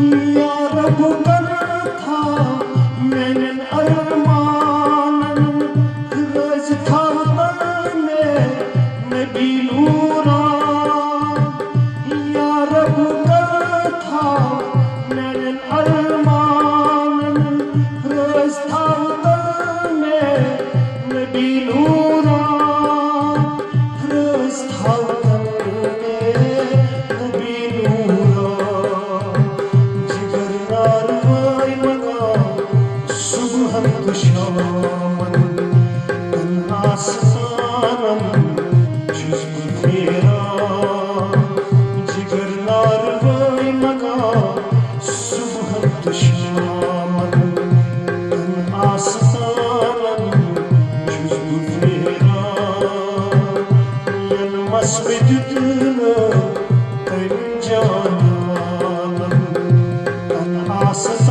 या रब कर था मैंने अरमान रज था तन में नबी नूरा या रब कर था मैंने अरमान रज था तन में नबी नूरा रज था Awesome.